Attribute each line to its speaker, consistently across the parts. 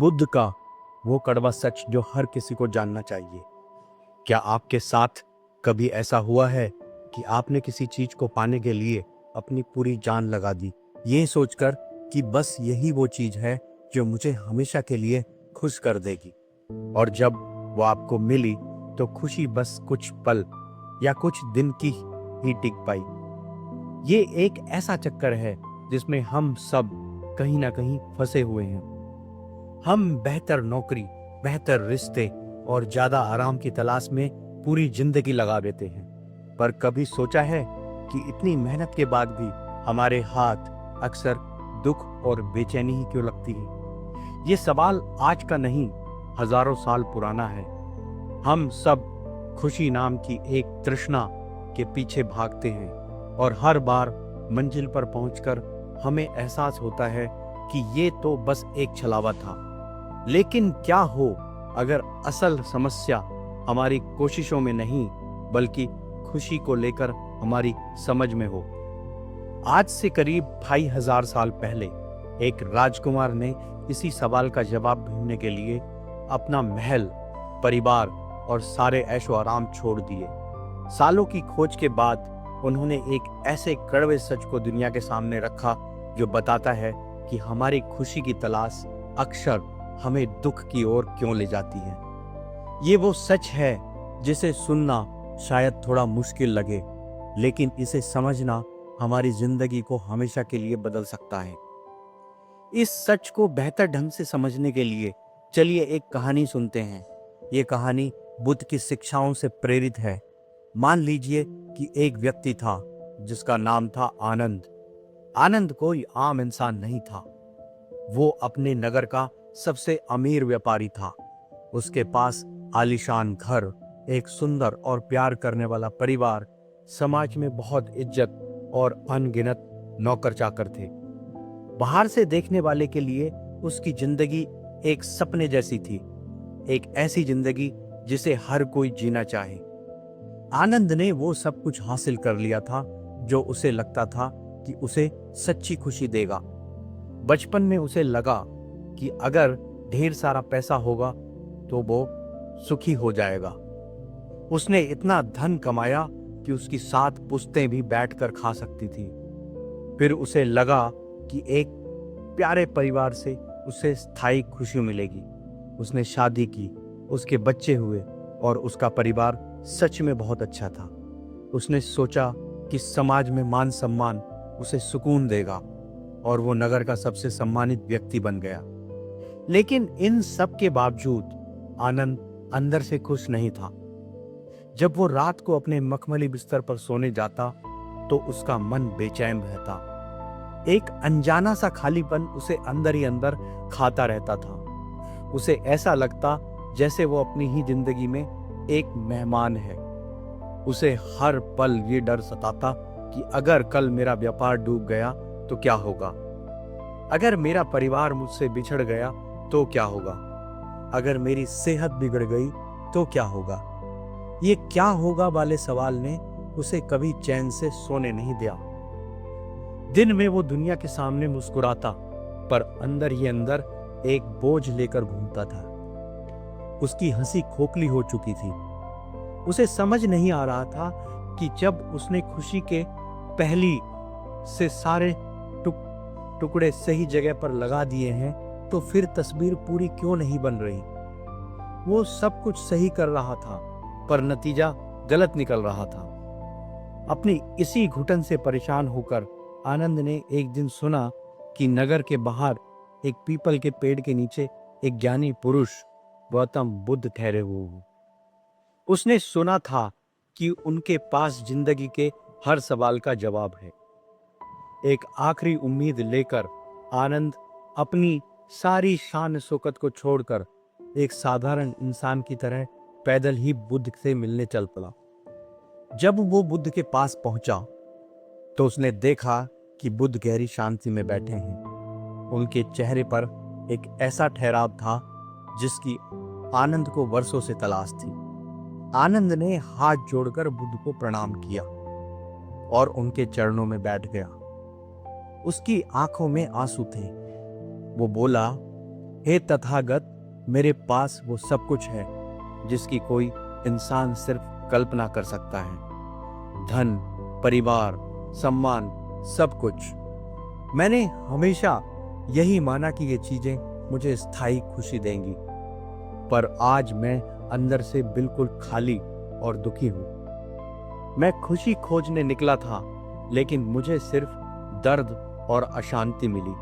Speaker 1: बुद्ध का वो कड़वा सच जो हर किसी को जानना चाहिए। क्या आपके साथ कभी ऐसा हुआ है कि आपने किसी चीज को पाने के लिए अपनी पूरी जान लगा दी, ये सोचकर कि बस यही वो चीज है जो मुझे हमेशा के लिए खुश कर देगी, और जब वो आपको मिली तो खुशी बस कुछ पल या कुछ दिन की ही टिक पाई। ये एक ऐसा चक्कर है जिसमें हम सब कहीं ना कहीं फंसे हुए हैं। हम बेहतर नौकरी, बेहतर रिश्ते और ज्यादा आराम की तलाश में पूरी जिंदगी लगा देते हैं, पर कभी सोचा है कि इतनी मेहनत के बाद भी हमारे हाथ अक्सर दुख और बेचैनी ही क्यों लगती है? ये सवाल आज का नहीं, हजारों साल पुराना है। हम सब खुशी नाम की एक तृष्णा के पीछे भागते हैं और हर बार मंजिल पर पहुंचकर हमें एहसास होता है कि ये तो बस एक छलावा था। लेकिन क्या हो अगर असल समस्या हमारी कोशिशों में नहीं, बल्कि खुशी को लेकर हमारी समझ में हो? आज से करीब 2500 साल पहले एक राजकुमार ने इसी सवाल का जवाब ढूंढने के लिए अपना महल, परिवार और सारे ऐशो आराम छोड़ दिए। सालों की खोज के बाद उन्होंने एक ऐसे कड़वे सच को दुनिया के सामने रखा जो बताता है कि हमारी खुशी की तलाश अक्सर हमें दुख की ओर क्यों ले जाती है। ये वो सच है जिसे सुनना शायद थोड़ा मुश्किल लगे, लेकिन इसे समझना हमारी जिंदगी को हमेशा के लिए बदल सकता है। इस सच को बेहतर ढंग से समझने के लिए चलिए एक कहानी सुनते हैं। ये कहानी बुद्ध की शिक्षाओं से प्रेरित है। मान लीजिए कि एक व्यक्ति था जिसका नाम था आनंद। आनंद कोई आम इंसान नहीं था। वो अपने नगर का सबसे अमीर व्यापारी था। उसके पास आलीशान घर, एक सुंदर और प्यार करने वाला परिवार, समाज में बहुत इज्जत और अनगिनत नौकर चाकर थे। बाहर से देखने वाले के लिए उसकी जिंदगी एक सपने जैसी थी, एक ऐसी जिंदगी जिसे हर कोई जीना चाहे। आनंद ने वो सब कुछ हासिल कर लिया था जो उसे लगता था कि उसे सच्ची खुशी देगा। बचपन में उसे लगा कि अगर ढेर सारा पैसा होगा तो वो सुखी हो जाएगा। उसने इतना धन कमाया कि उसकी 7 पुश्तें भी बैठकर खा सकती थी। फिर उसे लगा कि एक प्यारे परिवार से उसे स्थायी खुशी मिलेगी। उसने शादी की, उसके बच्चे हुए और उसका परिवार सच में बहुत अच्छा था। उसने सोचा कि समाज में मान सम्मान उसे सुकून देगा और वो नगर का सबसे सम्मानित व्यक्ति बन गया। लेकिन इन सब के बावजूद आनंद अंदर से खुश नहीं था। जब वो रात को अपने मखमली बिस्तर पर सोने जाता तो उसका मन बेचैन रहता। एक अनजाना सा खालीपन उसे अंदर ही अंदर खाता रहता था। उसे ऐसा लगता जैसे वो अपनी ही जिंदगी में एक मेहमान है। उसे हर पल ये डर सताता कि अगर कल मेरा व्यापार डूब गया तो क्या होगा? अगर मेरा परिवार मुझसे बिछड़ गया तो क्या होगा? अगर मेरी सेहत बिगड़ गई तो क्या होगा? ये क्या होगा वाले सवाल ने उसे कभी चैन से सोने नहीं दिया। दिन में वो दुनिया के सामने मुस्कुराता, पर अंदर ही अंदर एक बोझ लेकर घूमता था। उसकी हंसी खोखली हो चुकी थी। उसे समझ नहीं आ रहा था कि जब उसने खुशी के पहली से सारे टुकड़े सही जगह पर लगा दिए हैं तो फिर तस्वीर पूरी क्यों नहीं बन रही। वो सब कुछ सही कर रहा था, पर नतीजा गलत निकल रहा था। अपनी इसी घुटन से परेशान होकर आनंद ने एक दिन सुना कि नगर के बाहर एक पीपल के पेड़ के नीचे एक ज्ञानी पुरुष गौतम बुद्ध ठहरे हुए हैं। उसने सुना था कि उनके पास जिंदगी के हर सवाल का जवाब है। एक आखिरी उम्मीद लेकर आनंद अपनी सारी शान शौकत को छोड़कर एक साधारण इंसान की तरह पैदल ही बुद्ध से मिलने चल पड़ा। जब वो बुद्ध के पास पहुंचा तो उसने देखा कि बुद्ध गहरी शांति में बैठे हैं। उनके चेहरे पर एक ऐसा ठहराव था जिसकी आनंद को वर्षों से तलाश थी। आनंद ने हाथ जोड़कर बुद्ध को प्रणाम किया और उनके चरणों में बैठ गया। उसकी आंखों में आंसू थे। वो बोला, हे तथागत, मेरे पास वो सब कुछ है जिसकी कोई इंसान सिर्फ कल्पना कर सकता है। धन, परिवार, सम्मान, सब कुछ। मैंने हमेशा यही माना कि ये चीजें मुझे स्थायी खुशी देंगी, पर आज मैं अंदर से बिल्कुल खाली और दुखी हूं। मैं खुशी खोजने निकला था, लेकिन मुझे सिर्फ दर्द और अशांति मिली।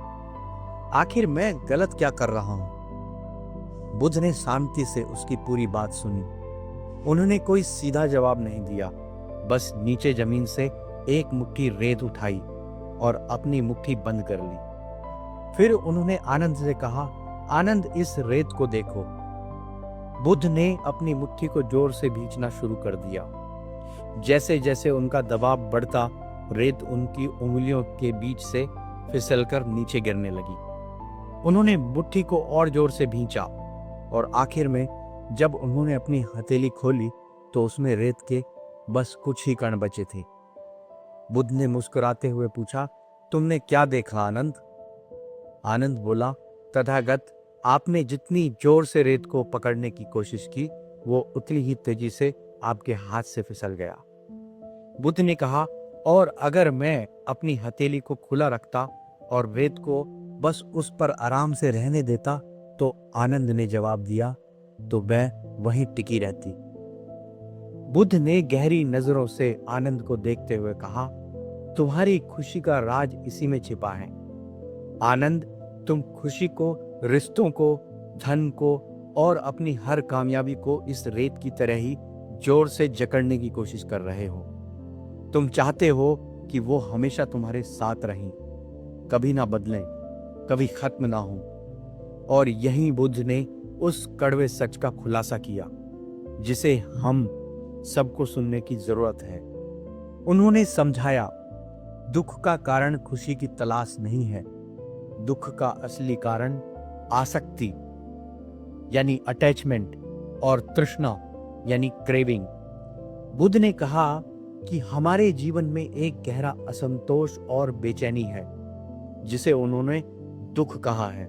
Speaker 1: आखिर मैं गलत क्या कर रहा हूं? बुद्ध ने शांति से उसकी पूरी बात सुनी। उन्होंने कोई सीधा जवाब नहीं दिया, बस नीचे जमीन से एक मुट्ठी रेत उठाई और अपनी मुट्ठी बंद कर ली। फिर उन्होंने आनंद से कहा, आनंद, इस रेत को देखो। बुद्ध ने अपनी मुट्ठी को जोर से भींचना शुरू कर दिया। जैसे जैसे उनका दबाव बढ़ता, रेत उनकी उंगलियों के बीच से फिसलकर नीचे गिरने लगी। उन्होंने मुट्ठी को और जोर से भींचा और आखिर में जब उन्होंने अपनी हथेली खोली तो उसमें रेत के बस कुछ ही कण बचे थे। बुद्ध ने मुस्कुराते हुए पूछा, तुमने क्या देखा आनंद? आनंद बोला, तथागत, आपने जितनी जोर से रेत को पकड़ने की कोशिश की, वो उतनी ही तेजी से आपके हाथ से फिसल गया। बुद्ध ने कहा, और अगर मैं अपनी हथेली को खुला रखता और रेत को बस उस पर आराम से रहने देता? तो आनंद ने जवाब दिया, तो मैं वहीं टिकी रहती। बुद्ध ने गहरी नजरों से आनंद को देखते हुए कहा, तुम्हारी खुशी का राज इसी में छिपा है। आनंद, तुम खुशी को, रिश्तों को, धन को और अपनी हर कामयाबी को इस रेत की तरह ही जोर से जकड़ने की कोशिश कर रहे हो। तुम चाहते हो कि वो हमेशा तुम्हारे साथ रहें, कभी ना बदलें, कभी खत्म ना हो। और यही बुद्ध ने उस कड़वे सच का खुलासा किया जिसे हम सबको सुनने की जरूरत है। उन्होंने समझाया, दुख का कारण खुशी की तलाश नहीं है। दुख का असली कारण आसक्ति यानी अटैचमेंट और तृष्णा यानी क्रेविंग। बुद्ध ने कहा कि हमारे जीवन में एक गहरा असंतोष और बेचैनी है जिसे उन्होंने दुख कहा है।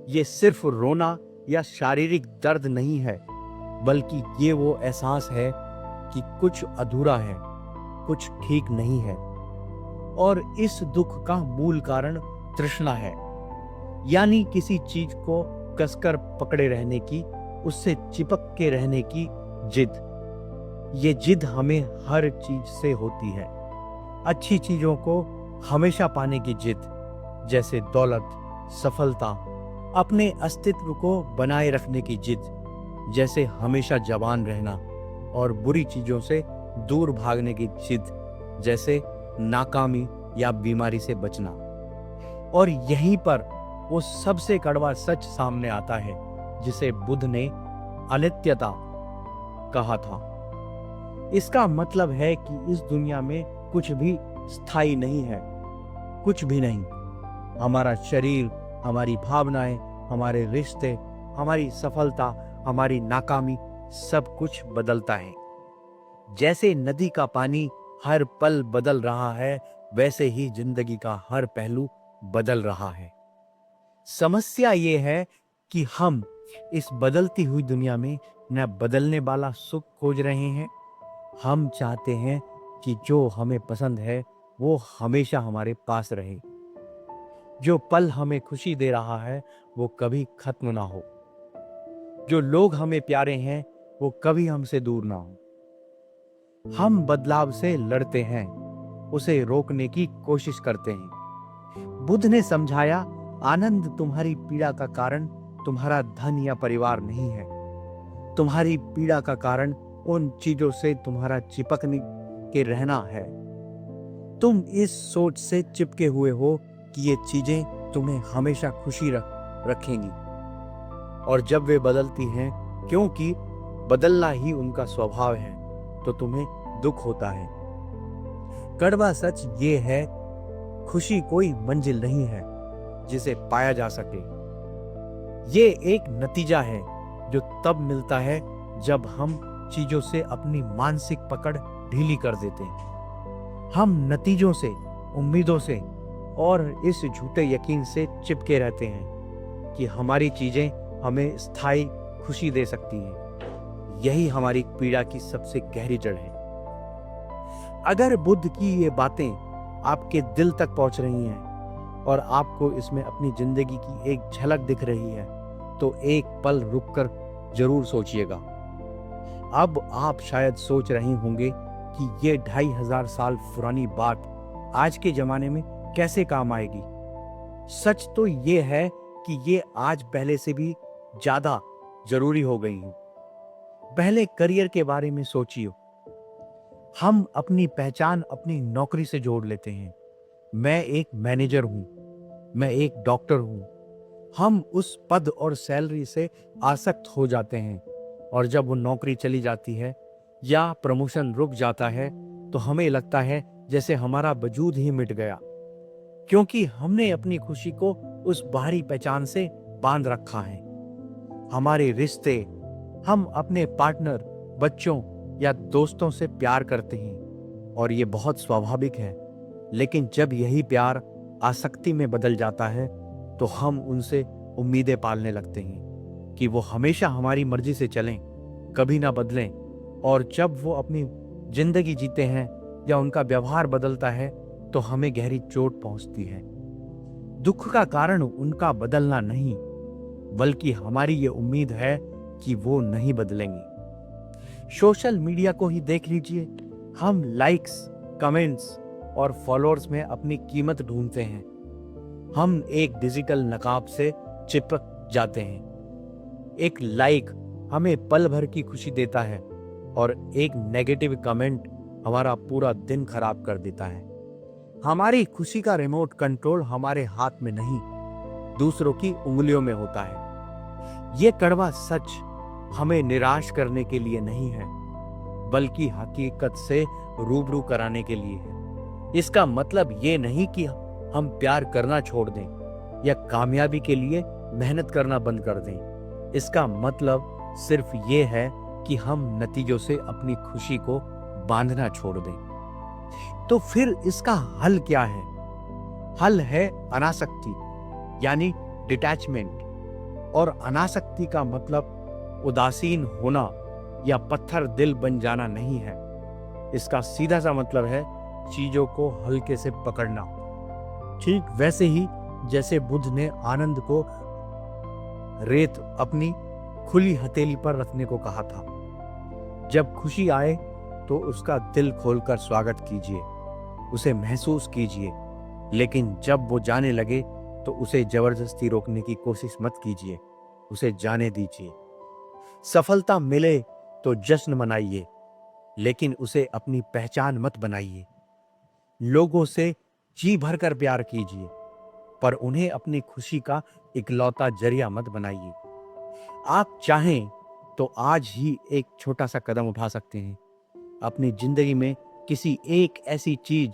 Speaker 1: ये सिर्फ रोना या शारीरिक दर्द नहीं है, बल्कि ये वो एहसास है कि कुछ अधूरा है, कुछ ठीक नहीं है। और इस दुख का मूल कारण तृष्णा है, यानी किसी चीज को कसकर पकड़े रहने की, उससे चिपक के रहने की जिद। ये जिद हमें हर चीज से होती है। अच्छी चीजों को हमेशा पाने की जिद, जैसे दौलत, सफलता, अपने अस्तित्व को बनाए रखने की जिद, जैसे हमेशा जवान रहना, और बुरी चीजों से दूर भागने की जिद, जैसे नाकामी या बीमारी से बचना। और यहीं पर वो सबसे कड़वा सच सामने आता है जिसे बुद्ध ने अनित्यता कहा था। इसका मतलब है कि इस दुनिया में कुछ भी स्थायी नहीं है, कुछ भी नहीं। हमारा शरीर, हमारी भावनाएं, हमारे रिश्ते, हमारी सफलता, हमारी नाकामी, सब कुछ बदलता है। जैसे नदी का पानी हर पल बदल रहा है, वैसे ही जिंदगी का हर पहलू बदल रहा है। समस्या ये है कि हम इस बदलती हुई दुनिया में न बदलने वाला सुख खोज रहे हैं। हम चाहते हैं कि जो हमें पसंद है वो हमेशा हमारे पास रहे। जो पल हमें खुशी दे रहा है वो कभी खत्म ना हो। जो लोग हमें प्यारे हैं वो कभी हमसे दूर ना हो। हम बदलाव से लड़ते हैं, उसे रोकने की कोशिश करते हैं। बुद्ध ने समझाया, आनंद, तुम्हारी पीड़ा का कारण तुम्हारा धन या परिवार नहीं है। तुम्हारी पीड़ा का कारण उन चीजों से तुम्हारा चिपकने के रहना है। तुम इस सोच से चिपके हुए हो कि ये चीजें तुम्हें हमेशा खुशी रखेंगी, और जब वे बदलती हैं, क्योंकि बदलना ही उनका स्वभाव है, तो तुम्हें दुख होता है। कड़वा सच ये है, खुशी कोई मंजिल नहीं है जिसे पाया जा सके। ये एक नतीजा है जो तब मिलता है जब हम चीजों से अपनी मानसिक पकड़ ढीली कर देते हैं। हम नतीजों से, उम्मीदों से और इस झूठे यकीन से चिपके रहते हैं कि हमारी चीजें हमें स्थायी खुशी दे सकती हैं। यही हमारी पीड़ा की सबसे गहरी जड़ है। अगर बुद्ध की ये बातें आपके दिल तक पहुंच रही हैं और आपको इसमें अपनी जिंदगी की एक झलक दिख रही है, तो एक पल रुककर जरूर सोचिएगा। अब आप शायद सोच रहे होंगे कि ये 2500 साल पुरानी बात आज के जमाने में कैसे काम आएगी। सच तो ये है कि ये आज पहले से भी ज्यादा जरूरी हो गई है। पहले करियर के बारे में सोचिए। हम अपनी पहचान अपनी नौकरी से जोड़ लेते हैं। मैं एक मैनेजर हूं, मैं एक डॉक्टर हूं। हम उस पद और सैलरी से आसक्त हो जाते हैं, और जब वो नौकरी चली जाती है या प्रमोशन रुक जाता है तो हमें लगता है जैसे हमारा वजूद ही मिट गया, क्योंकि हमने अपनी खुशी को उस बाहरी पहचान से बांध रखा है। हमारे रिश्ते, हम अपने पार्टनर, बच्चों या दोस्तों से प्यार करते हैं और ये बहुत स्वाभाविक है। लेकिन जब यही प्यार आसक्ति में बदल जाता है तो हम उनसे उम्मीदें पालने लगते हैं कि वो हमेशा हमारी मर्जी से चलें, कभी ना बदलें। और जब वो अपनी जिंदगी जीते हैं या उनका व्यवहार बदलता है तो हमें गहरी चोट पहुंचती है। दुख का कारण उनका बदलना नहीं, बल्कि हमारी ये उम्मीद है कि वो नहीं बदलेंगे। सोशल मीडिया को ही देख लीजिए। हम लाइक्स, कमेंट्स और फॉलोअर्स में अपनी कीमत ढूंढते हैं। हम एक डिजिटल नकाब से चिपक जाते हैं। एक लाइक हमें पल भर की खुशी देता है और एक नेगेटिव कमेंट हमारा पूरा दिन खराब कर देता है। हमारी खुशी का रिमोट कंट्रोल हमारे हाथ में नहीं, दूसरों की उंगलियों में होता है। ये कड़वा सच हमें निराश करने के लिए नहीं है, बल्कि हकीकत से रूबरू कराने के लिए है। इसका मतलब ये नहीं कि हम प्यार करना छोड़ दें या कामयाबी के लिए मेहनत करना बंद कर दें। इसका मतलब सिर्फ ये है कि हम नतीजों से अपनी खुशी को बांधना छोड़ दें। तो फिर इसका हल क्या है? हल है अनासक्ति, यानी डिटैचमेंट। और अनासक्ति का मतलब उदासीन होना या पत्थर दिल बन जाना नहीं है। इसका सीधा सा मतलब है चीजों को हल्के से पकड़ना। ठीक वैसे ही जैसे बुद्ध ने आनंद को रेत अपनी खुली हथेली पर रखने को कहा था। जब खुशी आए तो उसका दिल खोलकर स्वागत कीजिए, उसे महसूस कीजिए। लेकिन जब वो जाने लगे तो उसे जबरदस्ती रोकने की कोशिश मत कीजिए, उसे जाने दीजिए। सफलता मिले तो जश्न मनाइए, लेकिन उसे अपनी पहचान मत बनाइए। लोगों से जी भरकर प्यार कीजिए, पर उन्हें अपनी खुशी का इकलौता जरिया मत बनाइए। आप चाहें तो आज ही एक छोटा सा कदम उठा सकते हैं। अपनी जिंदगी में किसी एक ऐसी चीज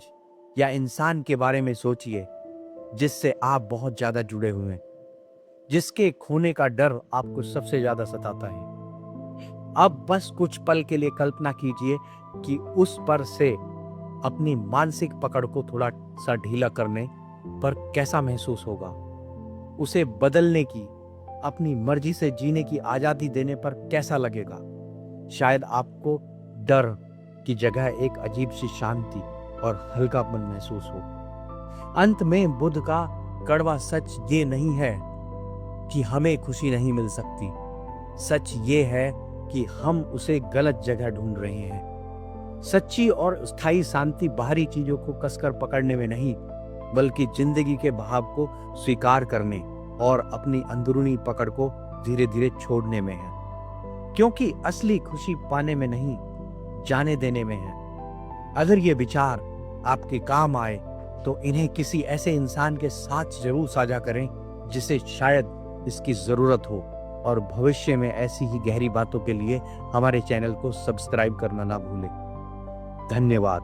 Speaker 1: या इंसान के बारे में सोचिए जिससे आप बहुत ज्यादा जुड़े हुए हैं, जिसके खोने का डर आपको सबसे ज्यादा सताता है। अब बस कुछ पल के लिए कल्पना कीजिए कि उस पर से अपनी मानसिक पकड़ को थोड़ा सा ढीला करने पर कैसा महसूस होगा। उसे बदलने की, अपनी मर्जी से जीने की आजादी देने पर कैसा लगेगा। शायद आपको डर की जगह एक अजीब सी शांति और हल्कापन महसूस हो। अंत में बुद्ध का कड़वा सच ये नहीं है कि हमें खुशी नहीं मिल सकती। सच ये है कि हम उसे गलत जगह ढूंढ रहे हैं। सच्ची और स्थायी शांति बाहरी चीजों को कसकर पकड़ने में नहीं, बल्कि जिंदगी के बहाव को स्वीकार करने और अपनी अंदरूनी पकड़ को धीरे धीरे छोड़ने में है। क्योंकि असली खुशी पाने में नहीं, जाने देने में है। अगर ये विचार आपके काम आए तो इन्हें किसी ऐसे इंसान के साथ जरूर साझा करें जिसे शायद इसकी जरूरत हो। और भविष्य में ऐसी ही गहरी बातों के लिए हमारे चैनल को सब्सक्राइब करना ना भूलें। धन्यवाद।